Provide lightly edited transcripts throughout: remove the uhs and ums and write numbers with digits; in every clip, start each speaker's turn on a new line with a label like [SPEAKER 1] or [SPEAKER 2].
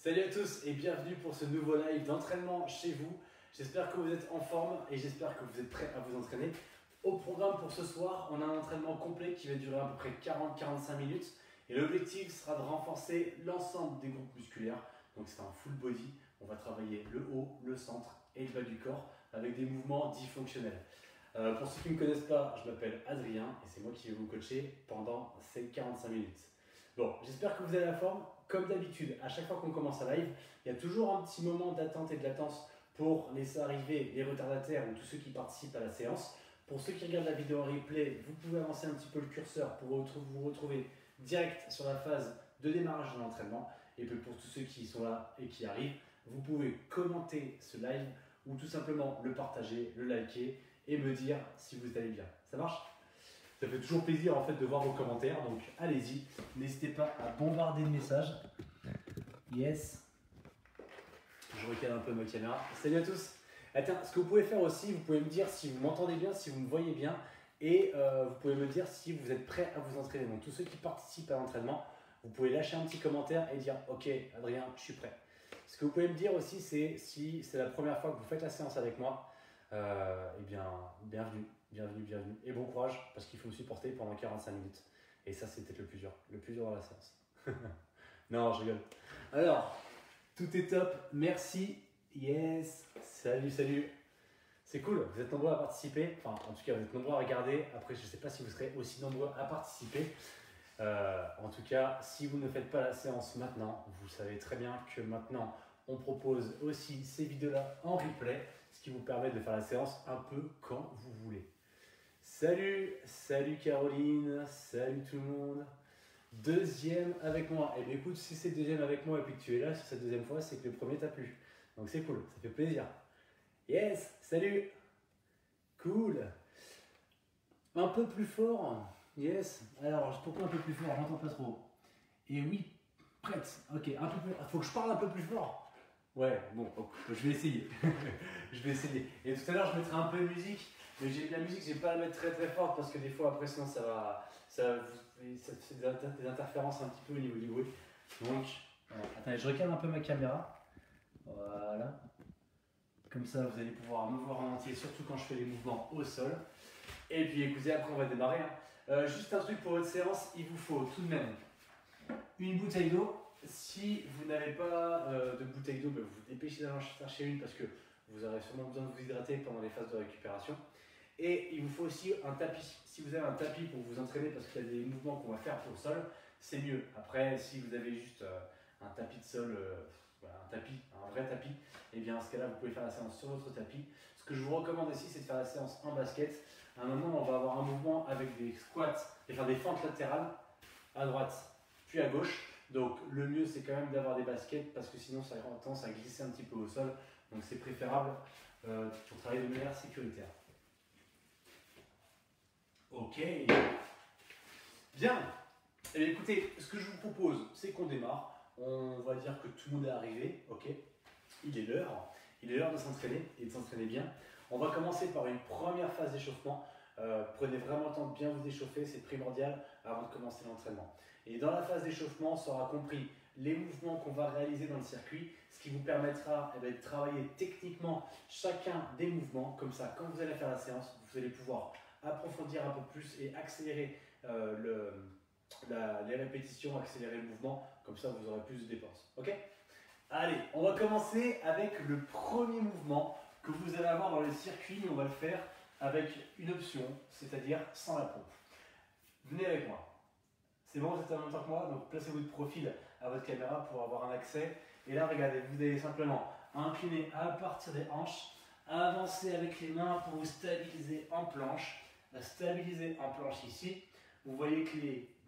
[SPEAKER 1] Salut à tous et bienvenue pour ce nouveau live d'entraînement chez vous. J'espère que vous êtes en forme et j'espère que vous êtes prêts à vous entraîner. Au programme pour ce soir, on a un entraînement complet qui va durer à peu près 40-45 minutes. Et l'objectif sera de renforcer l'ensemble des groupes musculaires. Donc c'est un full body. On va travailler le haut, le centre et le bas du corps avec des mouvements dits fonctionnels. Pour ceux qui ne me connaissent pas, je m'appelle Adrien et c'est moi qui vais vous coacher pendant ces 45 minutes. Bon, j'espère que vous avez la forme. Comme d'habitude, à chaque fois qu'on commence un live, il y a toujours un petit moment d'attente et de latence pour laisser arriver les retardataires ou tous ceux qui participent à la séance. Pour ceux qui regardent la vidéo en replay, vous pouvez avancer un petit peu le curseur pour vous retrouver direct sur la phase de démarrage de l'entraînement. Et puis pour tous ceux qui sont là et qui arrivent, vous pouvez commenter ce live ou tout simplement le partager, le liker et me dire si vous allez bien. Ça marche ? Ça fait toujours plaisir en fait de voir vos commentaires, donc allez-y, n'hésitez pas à bombarder de messages. Yes. Je recale un peu ma caméra. Salut à tous. Attends, ce que vous pouvez faire aussi, vous pouvez me dire si vous m'entendez bien, si vous me voyez bien, et vous pouvez me dire si vous êtes prêts à vous entraîner. Donc tous ceux qui participent à l'entraînement, vous pouvez lâcher un petit commentaire et dire ok Adrien, je suis prêt. Ce que vous pouvez me dire aussi, c'est si c'est la première fois que vous faites la séance avec moi, eh bien bienvenue. Bienvenue et bon courage parce qu'il faut me supporter pendant 45 minutes. Et ça, c'est peut-être le plus dur dans la séance. Non, je rigole. Alors, tout est top, merci, yes, salut. C'est cool, vous êtes nombreux à participer, enfin en tout cas vous êtes nombreux à regarder. Après, je ne sais pas si vous serez aussi nombreux à participer. En tout cas, si vous ne faites pas la séance maintenant, vous savez très bien que maintenant, on propose aussi ces vidéos-là en replay, ce qui vous permet de faire la séance un peu quand vous voulez. Salut Caroline, salut tout le monde. Deuxième avec moi. Et bien écoute, si c'est deuxième avec moi et puis que tu es là sur cette deuxième fois, c'est que le premier t'a plu. Donc c'est cool, ça fait plaisir. Yes, salut. Cool. Un peu plus fort. Yes. Alors, pourquoi un peu plus fort? J'entends pas trop. Et oui, prête. Ok, un peu plus. Faut que je parle un peu plus fort. Ouais, bon, je vais essayer. Je vais essayer. Et tout à l'heure, je mettrai un peu de musique. Mais la musique, j'ai pas à la mettre très forte parce que des fois, après, sinon, ça fait des interférences un petit peu au niveau du bruit. Donc, attendez, je recale un peu ma caméra. Voilà. Comme ça, vous allez pouvoir me voir en entier, surtout quand je fais les mouvements au sol. Et puis, écoutez, après, on va démarrer. Juste un truc pour votre séance, il vous faut tout de même une bouteille d'eau. Si vous n'avez pas de bouteille d'eau, vous vous dépêchez d'aller en chercher une parce que vous aurez sûrement besoin de vous hydrater pendant les phases de récupération. Et il vous faut aussi un tapis. Si vous avez un tapis pour vous entraîner parce qu'il y a des mouvements qu'on va faire pour le sol, c'est mieux. Après, si vous avez juste un tapis de sol, voilà, un vrai tapis, et bien dans ce cas-là, vous pouvez faire la séance sur votre tapis. Ce que je vous recommande aussi, c'est de faire la séance en basket. À un moment, on va avoir un mouvement avec des squats et faire des fentes latérales à droite puis à gauche. Donc le mieux, c'est quand même d'avoir des baskets parce que sinon, ça a tendance à glisser un petit peu au sol. Donc c'est préférable pour travailler de manière sécuritaire. Ok, bien. Eh bien, écoutez, ce que je vous propose, c'est qu'on démarre. On va dire que tout le monde est arrivé, ok. Il est l'heure de s'entraîner et de s'entraîner bien. On va commencer par une première phase d'échauffement. Prenez vraiment le temps de bien vous échauffer, c'est primordial avant de commencer l'entraînement. Et dans la phase d'échauffement, sera compris les mouvements qu'on va réaliser dans le circuit, ce qui vous permettra de travailler techniquement chacun des mouvements. Comme ça, quand vous allez faire la séance, vous allez pouvoir approfondir un peu plus et accélérer les répétitions, accélérer le mouvement. Comme ça, vous aurez plus de dépenses. Ok ? Allez, on va commencer avec le premier mouvement que vous allez avoir dans le circuit. On va le faire avec une option, c'est-à-dire sans la pompe. Venez avec moi. C'est bon, vous êtes en même temps que moi, donc placez-vous de profil à votre caméra pour avoir un accès. Et là, regardez, vous allez simplement incliner à partir des hanches, avancer avec les mains pour vous stabiliser en planche. Stabiliser en planche ici. Vous voyez que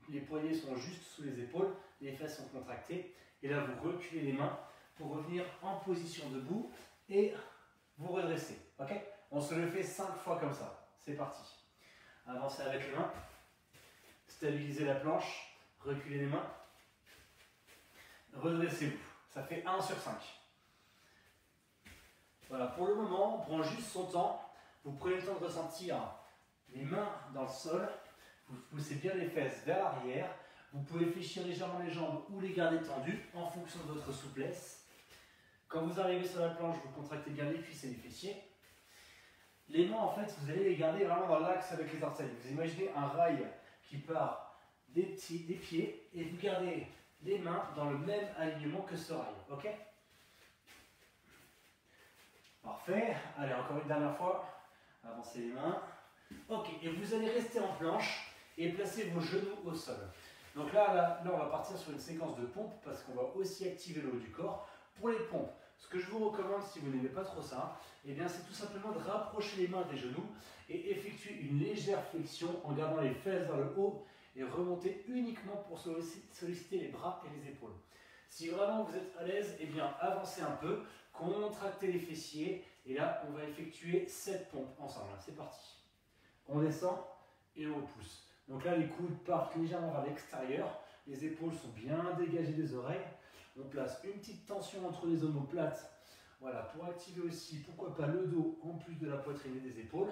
[SPEAKER 1] les poignets sont juste sous les épaules, les fesses sont contractées. Et là, vous reculez les mains pour revenir en position debout et vous redressez. Ok ? On se le fait 5 fois comme ça. C'est parti. Avancez avec les mains. Stabilisez la planche. Reculez les mains. Redressez-vous. Ça fait 1 sur 5. Voilà, pour le moment, on prend juste son temps. Vous prenez le temps de ressentir les mains dans le sol. Vous poussez bien les fesses vers l'arrière. Vous pouvez fléchir légèrement les jambes ou les garder tendues en fonction de votre souplesse. Quand vous arrivez sur la planche, vous contractez bien les cuisses et les fessiers. Les mains, en fait, vous allez les garder vraiment dans l'axe avec les orteils. Vous imaginez un rail qui part des pieds et vous gardez les mains dans le même alignement que ce rail. Ok? Parfait. Allez, encore une dernière fois. Avancez les mains. Ok, et vous allez rester en planche et placer vos genoux au sol. Donc là, on va partir sur une séquence de pompes parce qu'on va aussi activer le haut du corps. Pour les pompes, ce que je vous recommande si vous n'aimez pas trop ça, eh bien c'est tout simplement de rapprocher les mains des genoux et effectuer une légère flexion en gardant les fesses vers le haut et remonter uniquement pour solliciter les bras et les épaules. Si vraiment vous êtes à l'aise, eh bien avancez un peu, contractez les fessiers et là on va effectuer 7 pompes ensemble. C'est parti. On descend et on repousse. Donc là les coudes partent légèrement vers l'extérieur, les épaules sont bien dégagées des oreilles. On place une petite tension entre les omoplates, voilà, pour activer aussi, pourquoi pas, le dos en plus de la poitrine et des épaules.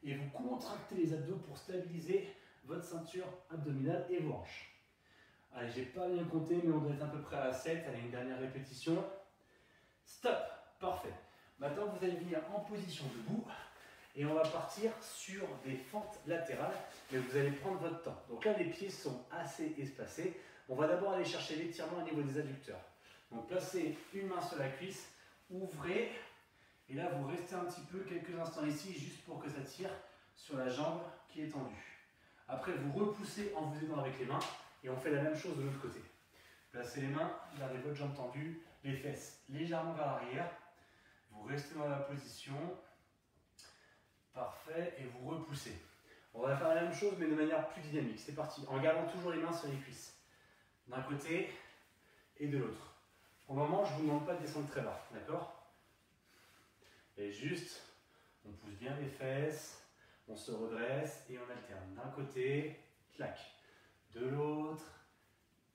[SPEAKER 1] Et vous contractez les abdos pour stabiliser votre ceinture abdominale et vos hanches. Allez, j'ai pas bien compté, mais on doit être à peu près à 7. Allez, une dernière répétition. Stop. Parfait. Maintenant, vous allez venir en position debout et on va partir sur des fentes latérales, mais vous allez prendre votre temps. Donc là, les pieds sont assez espacés. On va d'abord aller chercher l'étirement au niveau des adducteurs. Donc placez une main sur la cuisse, ouvrez, et là vous restez un petit peu quelques instants ici, juste pour que ça tire sur la jambe qui est tendue. Après vous repoussez en vous aidant avec les mains, et on fait la même chose de l'autre côté. Placez les mains, gardez votre jambe tendue, les fesses légèrement vers l'arrière, vous restez dans la position, parfait, et vous repoussez. On va faire la même chose mais de manière plus dynamique, c'est parti, en gardant toujours les mains sur les cuisses. D'un côté et de l'autre. Au moment, je ne vous demande pas de descendre très bas, d'accord? Et juste, on pousse bien les fesses, on se redresse et on alterne. D'un côté, clac. De l'autre,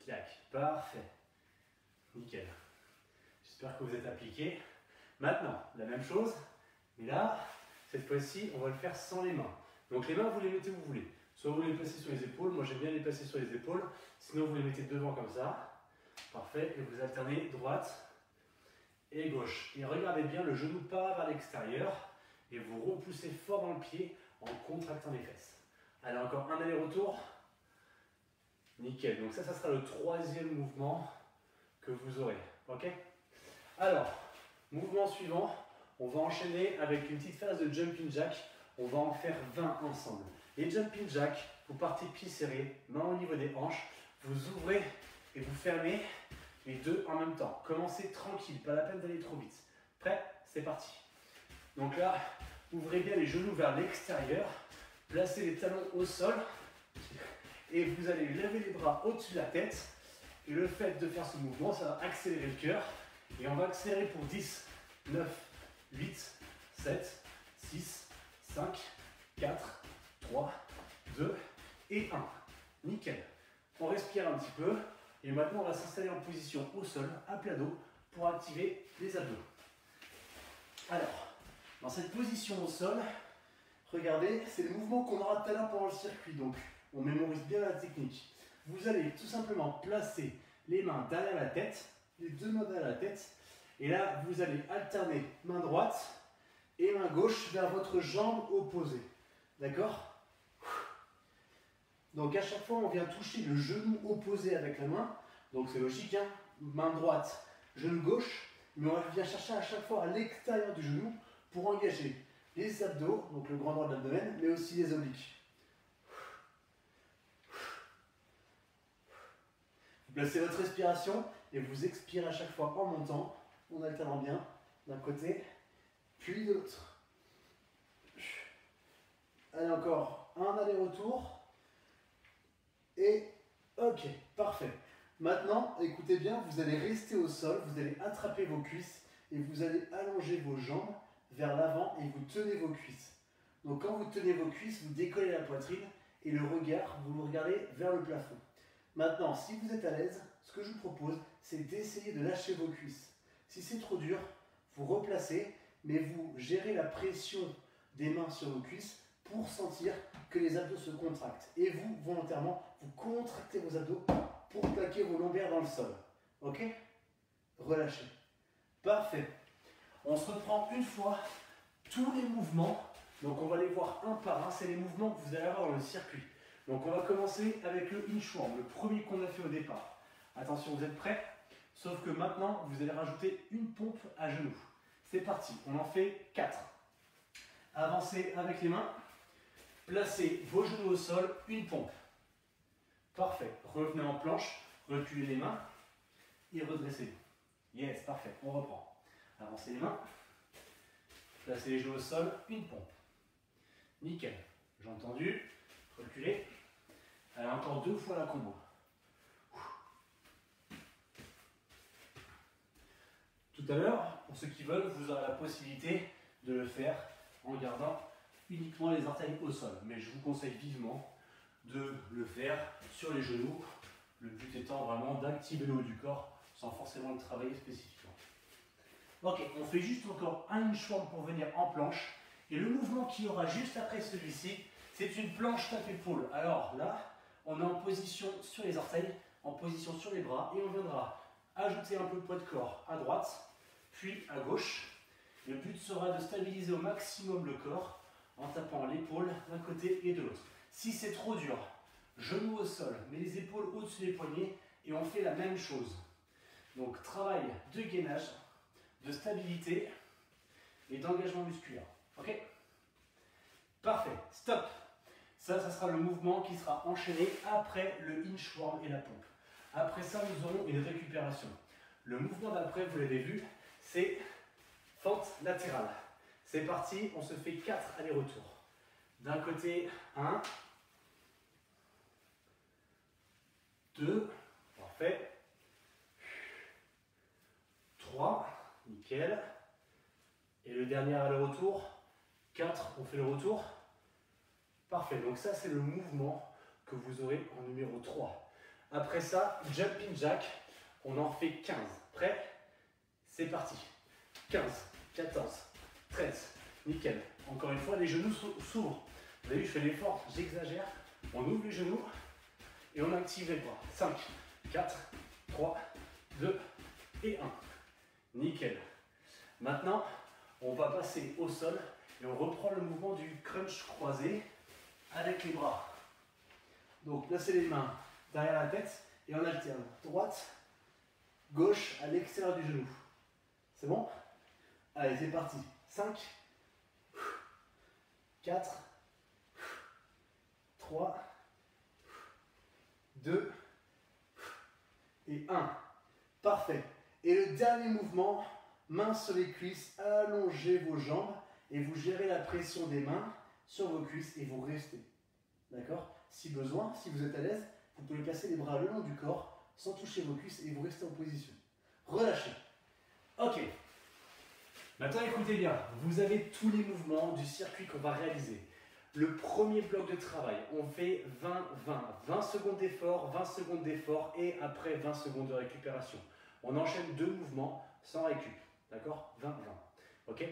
[SPEAKER 1] clac. Parfait. Nickel. J'espère que vous êtes appliqués. Maintenant, la même chose, mais là, cette fois-ci, on va le faire sans les mains. Donc les mains, vous les mettez où vous voulez. Soit vous les placez sur les épaules, moi j'aime bien les placer sur les épaules, sinon vous les mettez devant comme ça. Parfait, et vous alternez droite et gauche. Et regardez bien, le genou part vers l'extérieur et vous repoussez fort dans le pied en contractant les fesses. Allez, encore un aller-retour. Nickel, donc ça sera le troisième mouvement que vous aurez. Ok? Alors, mouvement suivant, on va enchaîner avec une petite phase de jumping jack. On va en faire 20 ensemble. Les jumping jack, vous partez pieds serrés, mains au niveau des hanches, vous ouvrez et vous fermez les deux en même temps. Commencez tranquille, pas la peine d'aller trop vite. Prêt? C'est parti. Donc là, ouvrez bien les genoux vers l'extérieur, placez les talons au sol et vous allez lever les bras au-dessus de la tête. Et le fait de faire ce mouvement, ça va accélérer le cœur. Et on va accélérer pour 10, 9, 8, 7, 6, 5, 4, 3, 2 et 1. Nickel. On respire un petit peu et maintenant on va s'installer en position au sol, à plat dos, pour activer les abdos. Alors, dans cette position au sol, regardez, c'est le mouvement qu'on aura tout à l'heure pendant le circuit, donc on mémorise bien la technique. Vous allez tout simplement placer les mains derrière la tête, les deux mains derrière la tête, et là vous allez alterner main droite et main gauche vers votre jambe opposée. D'accord? Donc à chaque fois, on vient toucher le genou opposé avec la main. Donc c'est logique, hein? Main droite, genou gauche. Mais on vient chercher à chaque fois à l'extérieur du genou pour engager les abdos, donc le grand droit de l'abdomen, mais aussi les obliques. Vous placez votre respiration et vous expirez à chaque fois en montant, en alternant bien d'un côté, puis de l'autre. Allez, encore un aller-retour. Et ok, parfait. Maintenant, écoutez bien, vous allez rester au sol, vous allez attraper vos cuisses et vous allez allonger vos jambes vers l'avant et vous tenez vos cuisses. Donc quand vous tenez vos cuisses, vous décollez la poitrine et le regard, vous le regardez vers le plafond. Maintenant, si vous êtes à l'aise, ce que je vous propose, c'est d'essayer de lâcher vos cuisses. Si c'est trop dur, vous replacez, mais vous gérez la pression des mains sur vos cuisses pour sentir que les abdos se contractent. Et vous, volontairement, vous contractez vos abdos pour plaquer vos lombaires dans le sol. Ok? Relâchez. Parfait. On se reprend une fois tous les mouvements. Donc on va les voir un par un. C'est les mouvements que vous allez avoir dans le circuit. Donc on va commencer avec le inchworm, le premier qu'on a fait au départ. Attention, vous êtes prêts? Sauf que maintenant, vous allez rajouter une pompe à genoux. C'est parti, on en fait 4. Avancez avec les mains. Placez vos genoux au sol, une pompe. Parfait. Revenez en planche, reculez les mains et redressez-vous. Yes, parfait. On reprend. Avancez les mains. Placez les genoux au sol, une pompe. Nickel. J'ai entendu. Reculez. Allez, encore 2 fois la combo. Tout à l'heure, pour ceux qui veulent, vous aurez la possibilité de le faire en gardant uniquement les orteils au sol. Mais je vous conseille vivement de le faire sur les genoux. Le but étant vraiment d'activer le haut du corps sans forcément le travailler spécifiquement. Ok, on fait juste encore un inchworm pour venir en planche. Et le mouvement qu'il y aura juste après celui-ci, c'est une planche tape-épaule. Alors là, on est en position sur les orteils, en position sur les bras, et on viendra ajouter un peu de poids de corps à droite, puis à gauche. Le but sera de stabiliser au maximum le corps en tapant l'épaule d'un côté et de l'autre. Si c'est trop dur, genoux au sol, mais les épaules au-dessus des poignets et on fait la même chose. Donc travail de gainage, de stabilité et d'engagement musculaire. Ok? Parfait. Stop. Ça sera le mouvement qui sera enchaîné après le inchworm et la pompe. Après ça, nous aurons une récupération. Le mouvement d'après, vous l'avez vu, c'est fente latérale. C'est parti, on se fait 4 allers-retours. D'un côté, 1, 2, parfait, 3, nickel. Et le dernier aller-retour, 4, on fait le retour. Parfait, donc ça c'est le mouvement que vous aurez en numéro 3. Après ça, jumping jack, on en fait 15. Prêt? C'est parti. 15, 14, 13, nickel. Encore une fois, les genoux s'ouvrent. Vous avez vu, je fais l'effort, j'exagère. On ouvre les genoux et on active les bras. 5, 4, 3, 2 et 1. Nickel. Maintenant, on va passer au sol et on reprend le mouvement du crunch croisé avec les bras. Donc, placez les mains derrière la tête et on alterne. Droite, gauche à l'extérieur du genou. C'est bon? Allez, c'est parti. 5, 4, 3, 2 et 1. Parfait. Et le dernier mouvement, mains sur les cuisses, allongez vos jambes et vous gérez la pression des mains sur vos cuisses et vous restez. D'accord? Si besoin, si vous êtes à l'aise, vous pouvez placer les bras le long du corps sans toucher vos cuisses et vous restez en position. Relâchez. Ok. Maintenant, écoutez bien, vous avez tous les mouvements du circuit qu'on va réaliser. Le premier bloc de travail, on fait 20-20. 20 secondes d'effort, 20 secondes d'effort et après 20 secondes de récupération. On enchaîne 2 mouvements sans récup. D'accord? 20-20. Ok?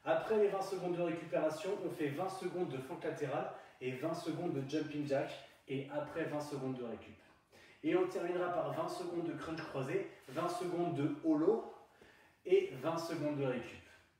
[SPEAKER 1] Après les 20 secondes de récupération, on fait 20 secondes de fente latérale et 20 secondes de jumping jack et après 20 secondes de récup. Et on terminera par 20 secondes de crunch croisé, 20 secondes de holo et 20 secondes de récup.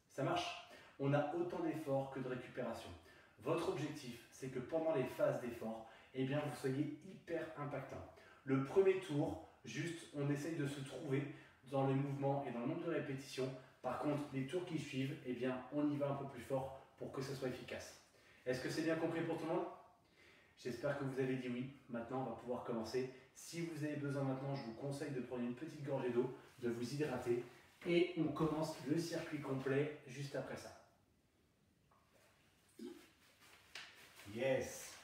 [SPEAKER 1] Ça marche? On a autant d'efforts que de récupération. Votre objectif, c'est que pendant les phases d'effort, eh bien, vous soyez hyper impactant. Le premier tour, juste, on essaye de se trouver dans les mouvements et dans le nombre de répétitions. Par contre, les tours qui suivent, eh bien, on y va un peu plus fort pour que ça soit efficace. Est-ce que c'est bien compris pour tout le monde? J'espère que vous avez dit oui. Maintenant, on va pouvoir commencer. Si vous avez besoin maintenant, je vous conseille de prendre une petite gorgée d'eau, de vous hydrater. Et on commence le circuit complet juste après ça. Yes.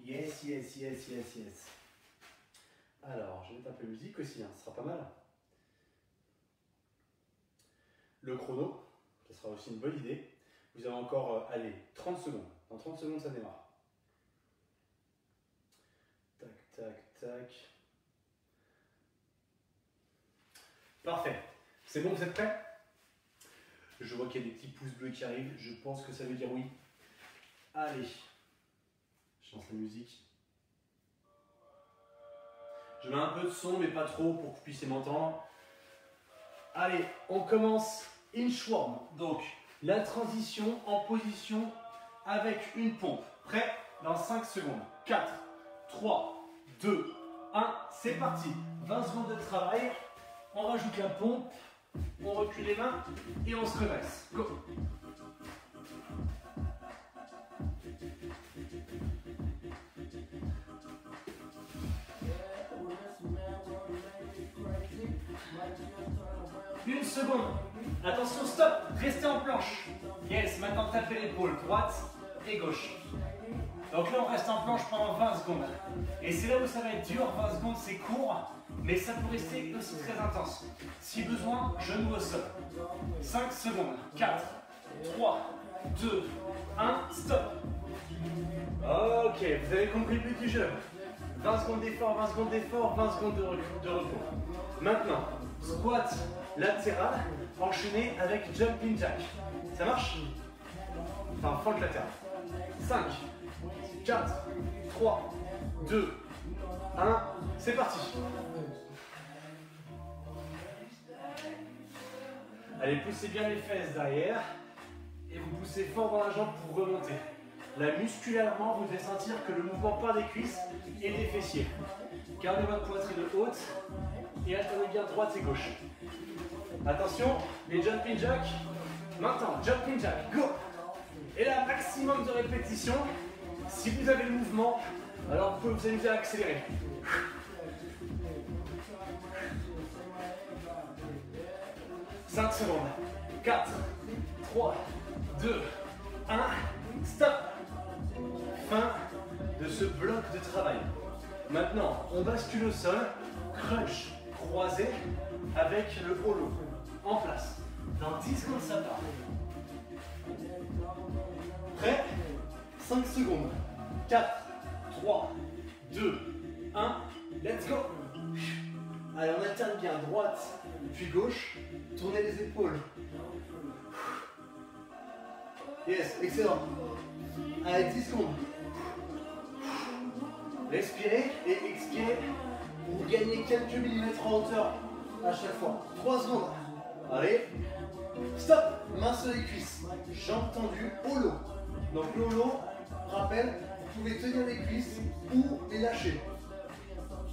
[SPEAKER 1] Yes, yes, yes, yes, yes. Alors, je vais mettre un peu de musique aussi, hein, ce sera pas mal. Le chrono, ce sera aussi une bonne idée. Vous avez encore, allez, 30 secondes. Dans 30 secondes, ça démarre. Tac, tac, tac. Parfait. C'est bon, vous êtes prêts? Je vois qu'il y a des petits pouces bleus qui arrivent. Je pense que ça veut dire oui. Allez. Je lance la musique. Je mets un peu de son, mais pas trop pour que vous puissiez m'entendre. Allez, on commence inchworm. Donc, la transition en position avec une pompe. Prêt? Dans 5 secondes. 4, 3, 2, 1. C'est parti. 20 secondes de travail. On rajoute la pompe. On recule les mains et on se redresse. Go! Une seconde. Attention, stop. Restez en planche. Yes, maintenant tapez l'épaule droite et gauche. Donc là, on reste en planche pendant 20 secondes. Et c'est là où ça va être dur. 20 secondes, c'est court, mais ça peut rester aussi très intense. Si besoin, genou au sol. 5 secondes. 4, 3, 2, 1, stop. Ok, vous avez compris le petit jeu. 20 secondes d'effort, 20 secondes d'effort, 20 secondes de repos. Maintenant, squat latéral enchaîné avec jumping jack. Ça marche? Enfin, fente latérale. 5, 4, 3, 2, 1, c'est parti. Allez, poussez bien les fesses derrière et vous poussez fort dans la jambe pour remonter. Là, musculairement, vous devez sentir que le mouvement part des cuisses et des fessiers. Gardez votre poitrine haute et alternez bien droite et gauche. Attention, les jumping jacks. Maintenant, jumping jack, go! Et là, maximum de répétitions. Si vous avez le mouvement, alors vous pouvez vous amuser à accélérer. 5 secondes. 4, 3, 2, 1, stop! Fin de ce bloc de travail. Maintenant, on bascule au sol, crunch croisé avec le holo. En place. Dans 10 secondes, ça part. Prêt? 5 secondes. 4, 3, 2, 1, let's go! Allez, on alterne bien droite, puis gauche. Tournez les épaules. Yes, excellent. Allez, 10 secondes. Respirez et expirez pour gagner quelques millimètres en hauteur à chaque fois. 3 secondes. Allez. Stop. Main sur les cuisses. Jambes tendues, holo. Donc l'holo, rappel, vous pouvez tenir les cuisses ou les lâcher.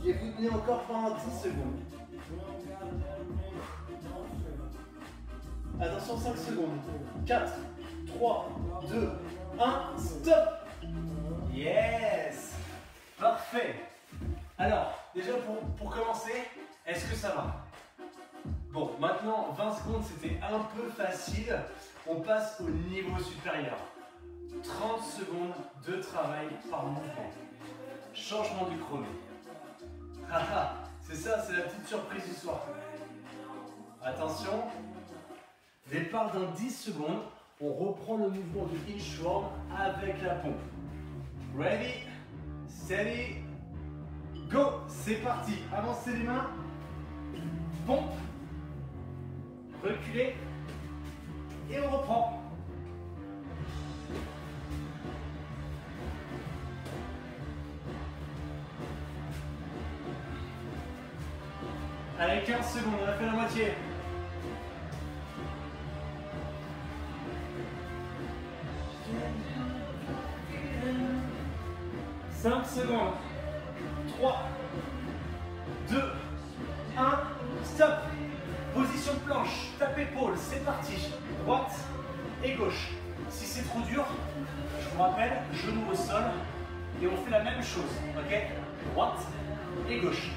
[SPEAKER 1] Et vous tenez encore pendant 10 secondes. Attention, 5 secondes. 4, 3, 2, 1, stop. Yes. Parfait. Alors, déjà pour commencer, est-ce que ça va? Bon, maintenant, 20 secondes, c'était un peu facile. On passe au niveau supérieur. 30 secondes de travail par mouvement. Changement du chrono. Haha, c'est ça, c'est la petite surprise du soir. Attention. Départ dans 10 secondes. On reprend le mouvement du inchworm avec la pompe. Ready, steady, go. C'est parti. Avancez les mains. Pompe. Reculez. Et on reprend. Allez, 15 secondes, on a fait la moitié. « 5 secondes. 3, 2, 1, stop. Position de planche, tape épaule, c'est parti. Droite et gauche. Si c'est trop dur, je vous rappelle, genou au sol et on fait la même chose, ok? Droite et gauche.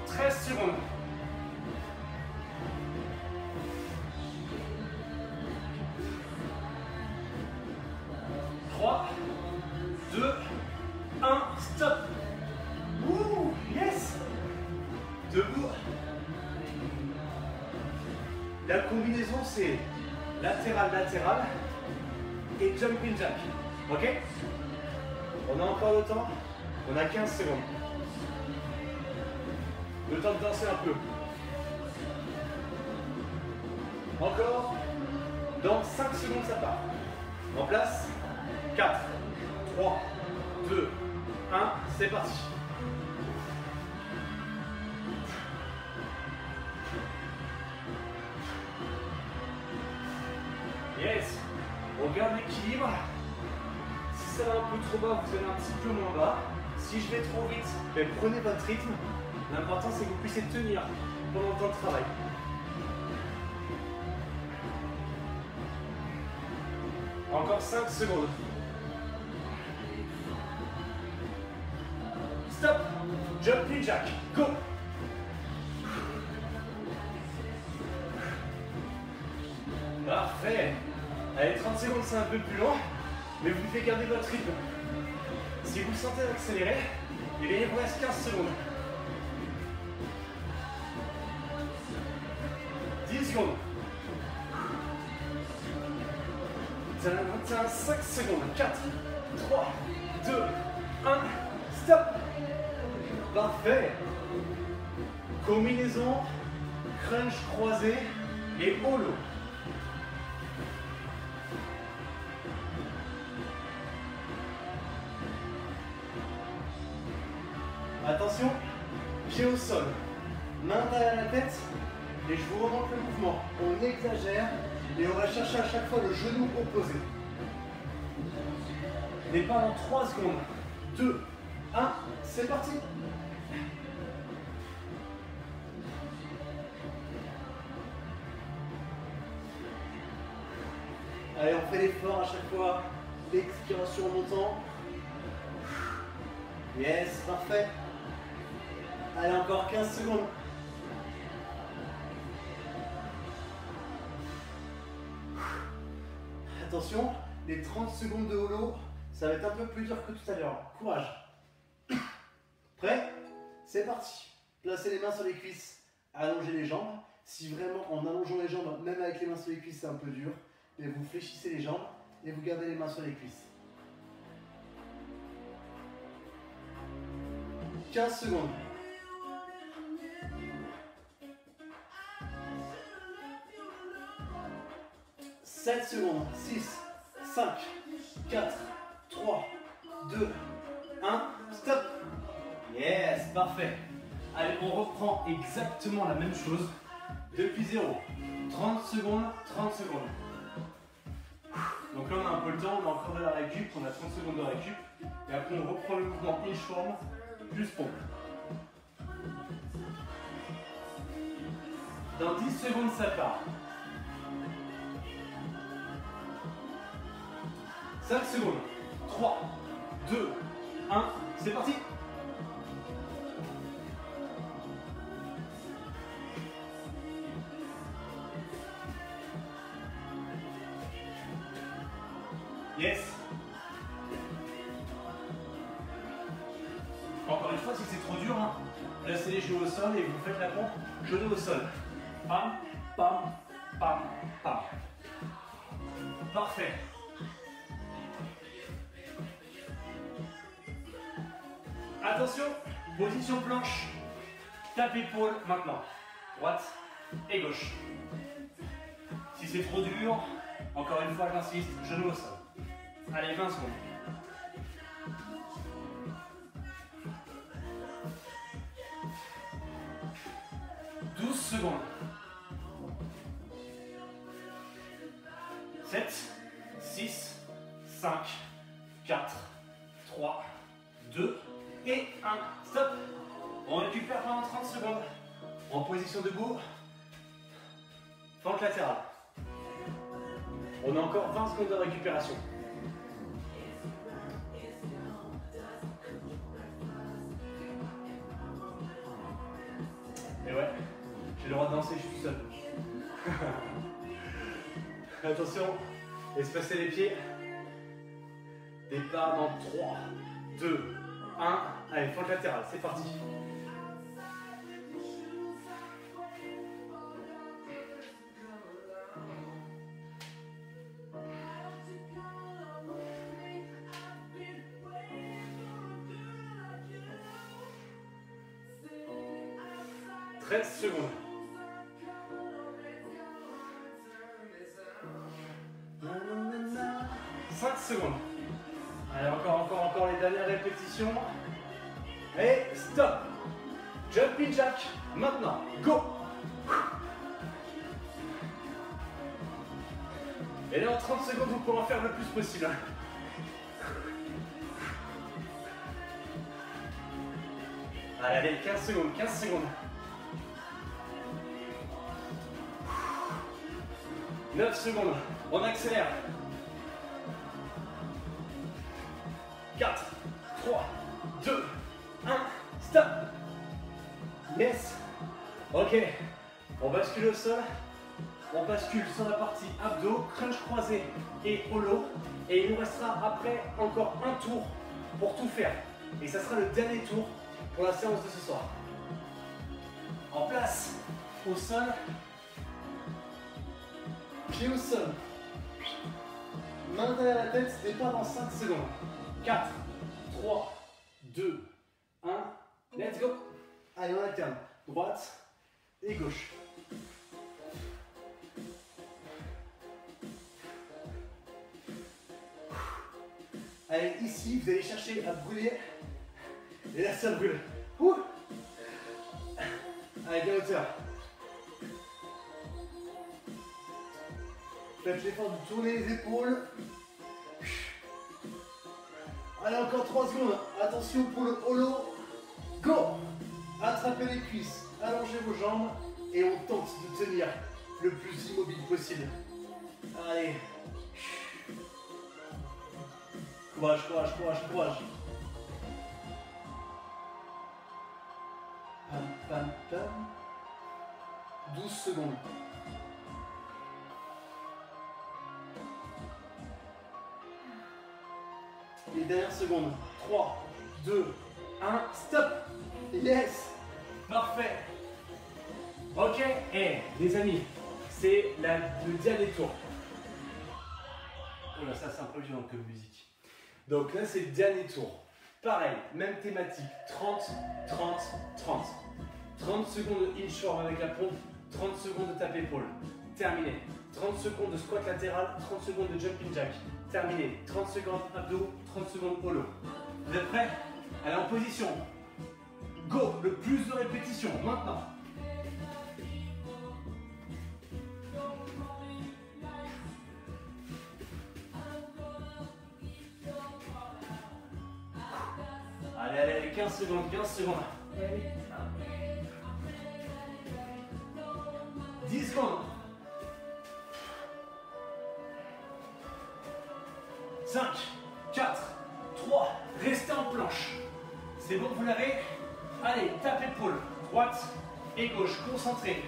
[SPEAKER 1] 13 secondes. Trois, 2, 1, stop. Ouh, yes. Debout. La combinaison, c'est latéral-latéral et jumping jack. Ok? On a encore le temps. On a 15 secondes. Le temps de danser un peu. Encore. Dans 5 secondes, ça part. En place. 4, 3, 2, 1. C'est parti. Yes. On garde l'équilibre. Si ça va un peu trop bas, vous allez un petit peu moins bas. Si je vais trop vite, ben prenez votre rythme. L'important, c'est que vous puissiez tenir pendant le temps de travail. Encore 5 secondes. Stop. Jumping jack. Go. Parfait. Allez, 30 secondes, c'est un peu plus long, mais vous devez garder votre rythme. Si vous le sentez accélérer, il vous reste 15 secondes. 10 secondes. 5 secondes. 4, 3, 2, 1. Stop. Parfait. Combinaison, crunch croisé et holo. Attention, pied au sol, main derrière la tête et je vous remonte le mouvement. On exagère et on va chercher à chaque fois le genou opposé. Départ en 3 secondes. 2, 1, c'est parti. Allez, on fait l'effort à chaque fois. L'expiration en montant. Yes, parfait. Allez, encore 15 secondes. Attention, les 30 secondes de holo, ça va être un peu plus dur que tout à l'heure. Courage. Prêt? C'est parti. Placez les mains sur les cuisses, allongez les jambes. Si vraiment en allongeant les jambes, même avec les mains sur les cuisses, c'est un peu dur, mais vous fléchissez les jambes et vous gardez les mains sur les cuisses. 15 secondes. 7 secondes. 6, 5, 4, 3, 2, 1. Stop. Yes, parfait. Allez, on reprend exactement la même chose depuis 0. 30 secondes, 30 secondes. Donc là, on a un peu le temps, on a encore de la récup, on a 30 secondes de récup. Et après, on reprend le mouvement inchworm plus pompe. Dans 10 secondes, ça part. 5 secondes. 3, 2, 1. C'est parti. Yes. Encore une fois, si c'est trop dur, hein, placez les genoux au sol et vous faites la pompe genoux au sol. Pam, pam, pam, pam. Parfait. Attention, position planche. Tape épaule maintenant. Droite et gauche. Si c'est trop dur, encore une fois, j'insiste, genoux au sol. Allez, 20 secondes. Secondes. 7, 6, 5, 4, 3, 2 et 1. Stop. On récupère pendant 30 secondes. En position debout. Fente latérale. On a encore 20 secondes de récupération. Et ouais. J'ai le droit de danser, je suis tout seul. Attention, espacez les pieds. Départ dans 3, 2, 1. Allez, fente latérale, c'est parti. Secondes. 5 secondes. Allez, encore les dernières répétitions. Et stop. Jumping jack. Maintenant, go. Et là, en 30 secondes, vous pourrez en faire le plus possible. Allez, 15 secondes, 15 secondes. 9 secondes, on accélère. 4, 3, 2, 1, stop. Yes. Ok, on bascule au sol. On bascule sur la partie abdos, crunch croisé et holo. Et il nous restera après encore un tour pour tout faire. Et ça sera le dernier tour pour la séance de ce soir. En place, au sol. Pied au sol. Main derrière la tête, départ dans 5 secondes. 4, 3, 2, 1. Let's go. Allez, on alterne. Droite et gauche. Allez, ici, vous allez chercher à brûler. Et là, ça brûle. Ouh. Allez, bien hauteur. Faites l'effort de tourner les épaules. Allez, encore 3 secondes. Attention pour le holo. Go. Attrapez les cuisses, allongez vos jambes et on tente de tenir le plus immobile possible. Allez. Courage, courage, courage, courage. Pam, pam, pam. 12 secondes. Les dernières secondes. 3, 2, 1, stop. Yes. Parfait. Ok. Et les amis, c'est le dernier tour. Oh là, ça c'est un peu violent comme musique. Donc là, c'est le dernier tour. Pareil, même thématique. 30, 30, 30. 30 secondes de inchworm avec la pompe. 30 secondes de tape épaule. Terminé. 30 secondes de squat latéral. 30 secondes de jumping jack. Terminé. 30 secondes abdos. 30 secondes holo. Vous êtes prêts? Allez, en position. Go. Le plus de répétitions. Maintenant. Allez, allez, 15 secondes, 15 secondes. 10 secondes. 5, 4, 3, restez en planche. C'est bon, vous l'avez? Allez, tape épaule, droite et gauche, concentré.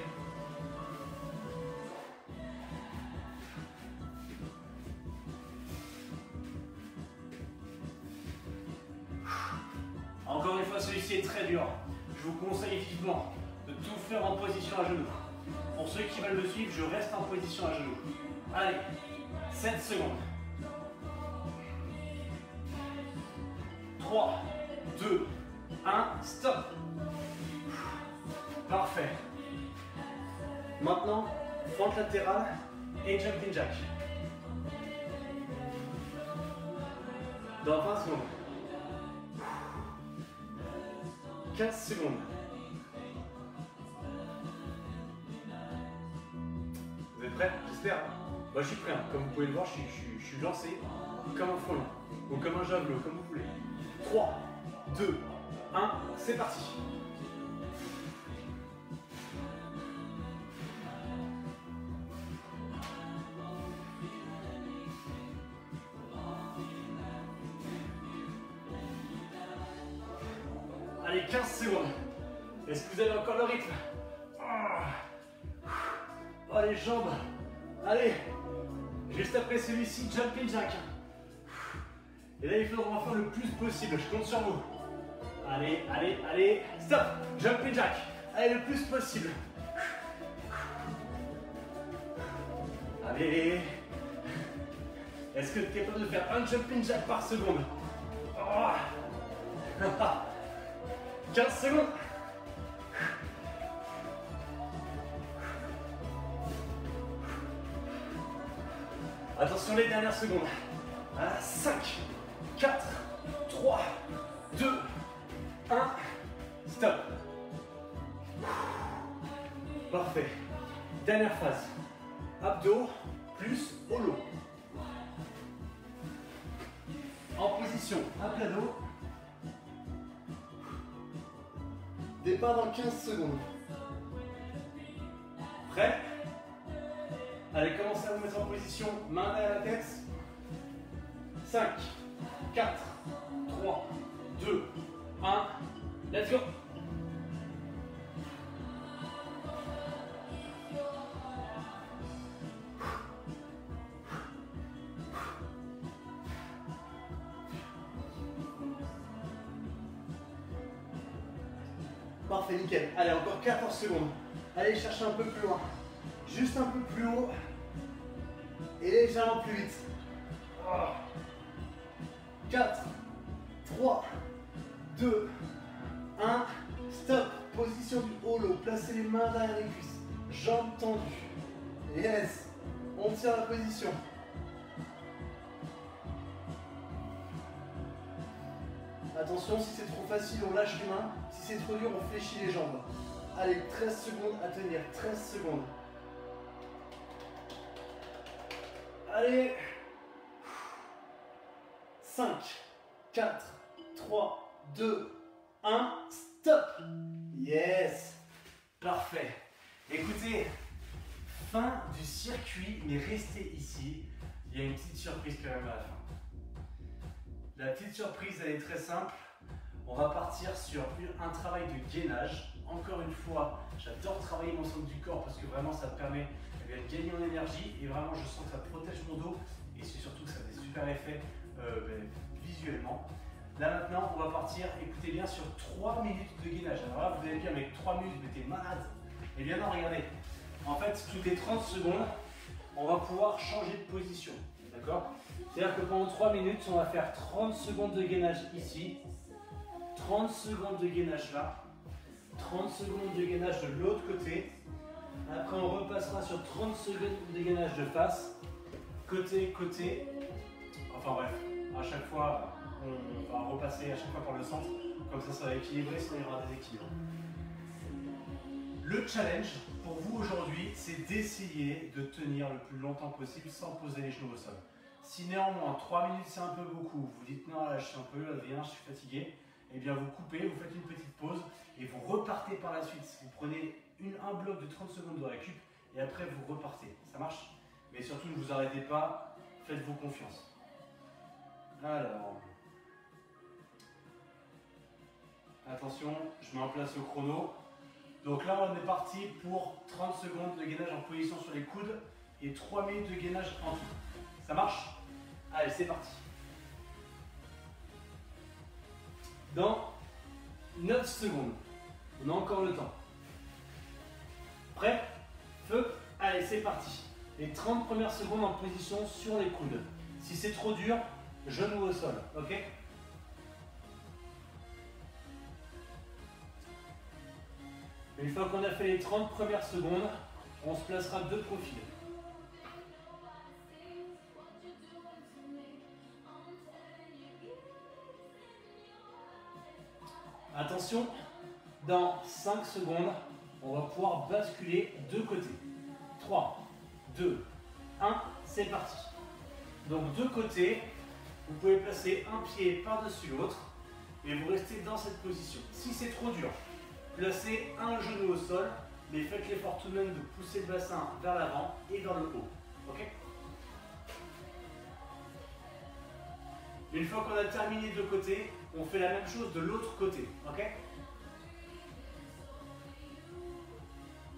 [SPEAKER 1] Encore une fois, celui-ci est très dur. Je vous conseille vivement de tout faire en position à genoux. Pour ceux qui veulent me suivre, je reste en position à genoux. Allez, 7 secondes. 3, 2, 1, stop. Parfait. Maintenant, fente latérale et jumping jack. Dans 20 secondes. 15 secondes. Vous êtes prêts? J'espère. Moi je suis prêt. Comme vous pouvez le voir, je suis lancé comme un frelon. Ou comme un javelot, comme vous voulez. 3, 2, 1, c'est parti. Allez, 15 secondes. Est-ce que vous avez encore le rythme? Oh, les jambes. Allez. Juste après celui-ci, jumping jack. Et là, il faudra en faire le plus possible. Je compte sur vous. Allez, allez, allez. Stop. Jumping jack. Allez, le plus possible. Allez. Est-ce que tu es capable de faire un jumping jack par seconde? 15 secondes. Attention les dernières secondes. 5, 4, 3, 2, 1. Stop. Parfait. Dernière phase. Abdos plus holo. En position à plat dos. Départ dans 15 secondes. Prêt? Allez, commencez à vous mettre en position, main derrière la tête. 5, 4, 3, 2, 1. Let's go! Parfait, nickel. Allez, encore 14 secondes. Allez, cherchez un peu plus loin. Juste un peu plus haut. Et légèrement plus vite. 4, 3, 2, 1. Stop. Position du holo. Placez les mains derrière les cuisses. Jambes tendues. Yes. On tient la position. Attention, si c'est trop facile, on lâche les mains. Si c'est trop dur, on fléchit les jambes. Allez, 13 secondes à tenir. 13 secondes. Allez. 5, 4, 3, 2, 1. Stop. Yes. Parfait. Écoutez, fin du circuit, mais restez ici. Il y a une petite surprise quand même à la fin. La petite surprise, elle est très simple. On va partir sur un travail de gainage. Encore une fois, j'adore travailler mon centre du corps parce que vraiment ça me permet de gagner en énergie et vraiment je sens que ça protège mon dos et c'est surtout que ça a des super effets visuellement. Là maintenant, on va partir, écoutez bien, sur 3 minutes de gainage. Alors là, vous allez dire, mais 3 minutes, mais t'es malade. Eh bien non, regardez. En fait, toutes les 30 secondes, on va pouvoir changer de position. D'accord? C'est-à-dire que pendant 3 minutes, on va faire 30 secondes de gainage ici, 30 secondes de gainage là, 30 secondes de gainage de l'autre côté. Après, on repassera sur 30 secondes de gainage de face, côté, côté. Enfin bref, à chaque fois, on va repasser à chaque fois par le centre. Comme ça va équilibrer, sinon il y aura des équilibres. Le challenge pour vous aujourd'hui, c'est d'essayer de tenir le plus longtemps possible sans poser les genoux au sol. Si néanmoins 3 minutes c'est un peu beaucoup, vous dites non là je suis un peu Adrien, je suis fatigué, eh bien vous coupez, vous faites une petite pause et vous repartez par la suite. Vous prenez un bloc de 30 secondes de récup et après vous repartez. Ça marche? Mais surtout ne vous arrêtez pas, faites-vous confiance. Alors, attention, je mets en place le chrono. Donc là on est parti pour 30 secondes de gainage en position sur les coudes et 3 minutes de gainage en tout. Ça marche? Allez, c'est parti. Dans 9 secondes, on a encore le temps. Prêt? Feu? Allez, c'est parti. Les 30 premières secondes en position sur les coudes. Si c'est trop dur, genou au sol, ok? Une fois qu'on a fait les 30 premières secondes, on se placera de profil. Attention, dans 5 secondes, on va pouvoir basculer de côté. 3, 2, 1, c'est parti. Donc de côté, vous pouvez placer un pied par-dessus l'autre et vous restez dans cette position. Si c'est trop dur, placez un genou au sol, mais faites l'effort tout de même de pousser le bassin vers l'avant et vers le haut. Ok? Une fois qu'on a terminé de côté, on fait la même chose de l'autre côté. Ok?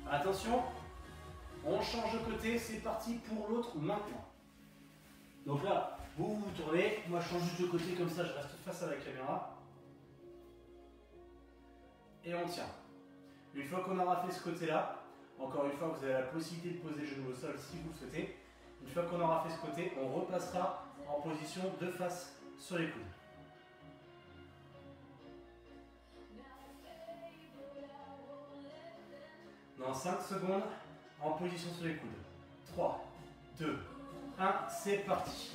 [SPEAKER 1] Attention, on change de côté, c'est parti pour l'autre maintenant. Donc là, vous vous tournez, moi je change juste de côté comme ça, je reste face à la caméra. Et on tient. Une fois qu'on aura fait ce côté-là, encore une fois, vous avez la possibilité de poser les genoux au sol si vous le souhaitez. Une fois qu'on aura fait ce côté, on repassera en position de face sur les coudes. Dans 5 secondes, en position sur les coudes. 3, 2, 1, c'est parti.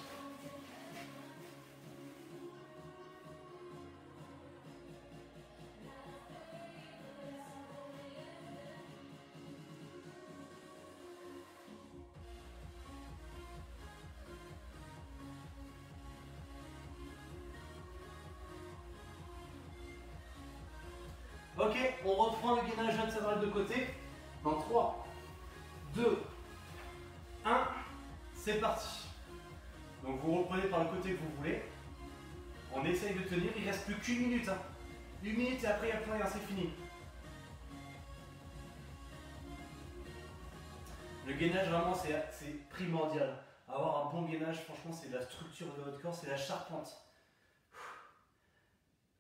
[SPEAKER 1] Ok, on reprend le gainage latéral de côté. Dans 3, 2, 1, c'est parti. Donc vous reprenez par le côté que vous voulez. On essaye de tenir, il ne reste plus qu'une minute. Hein. Une minute et après il n'y a plus rien, c'est fini. Le gainage, vraiment, c'est primordial. Avoir un bon gainage, franchement, c'est la structure de votre corps, c'est la charpente.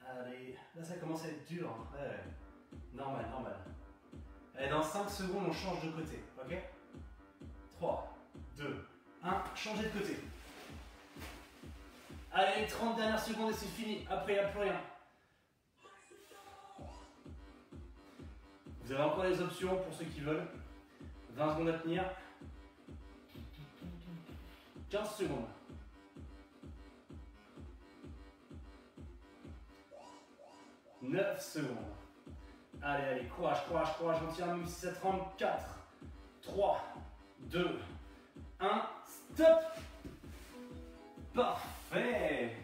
[SPEAKER 1] Allez, là ça commence à être dur. Hein. Ouais. Normal, normal. Allez, dans 5 secondes, on change de côté. Ok? 3, 2, 1, changez de côté. Allez, 30 dernières secondes et c'est fini. Après, il n'y a plus rien. Vous avez encore les options pour ceux qui veulent. 20 secondes à tenir. 15 secondes. 9 secondes. Allez, allez, courage, courage, courage. On tient même si ça tremble. 4, 3, 2, 1. Stop. Parfait.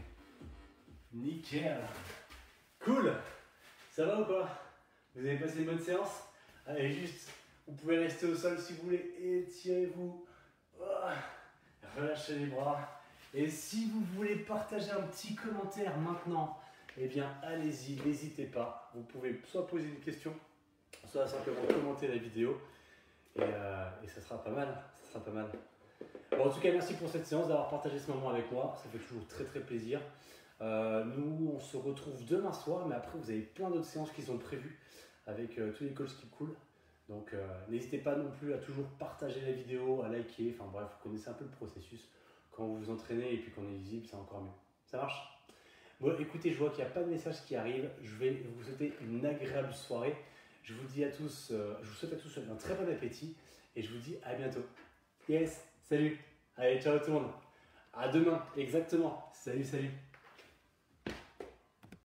[SPEAKER 1] Nickel. Cool. Ça va ou pas? Vous avez passé une bonne séance? Allez, juste, vous pouvez rester au sol si vous voulez. Étirez-vous. Relâchez les bras. Et si vous voulez partager un petit commentaire maintenant, eh bien, allez-y, n'hésitez pas. Vous pouvez soit poser une question, soit simplement commenter la vidéo. Et ça sera pas mal. Ça sera pas mal. Bon, en tout cas, merci pour cette séance, d'avoir partagé ce moment avec moi. Ça fait toujours très très plaisir. Nous, on se retrouve demain soir, mais après, vous avez plein d'autres séances qui sont prévues avec tous les calls qui coulent. Donc, n'hésitez pas non plus à toujours partager la vidéo, à liker. Enfin bref, vous connaissez un peu le processus. Quand vous vous entraînez et puis qu'on est visible, c'est encore mieux. Ça marche? Bon, écoutez, je vois qu'il n'y a pas de message qui arrive. Je vais vous souhaiter une agréable soirée. Je vous dis à tous, je vous souhaite à tous un très bon appétit et je vous dis à bientôt. Yes, salut. Allez, ciao tout le monde. À demain, exactement. Salut, salut.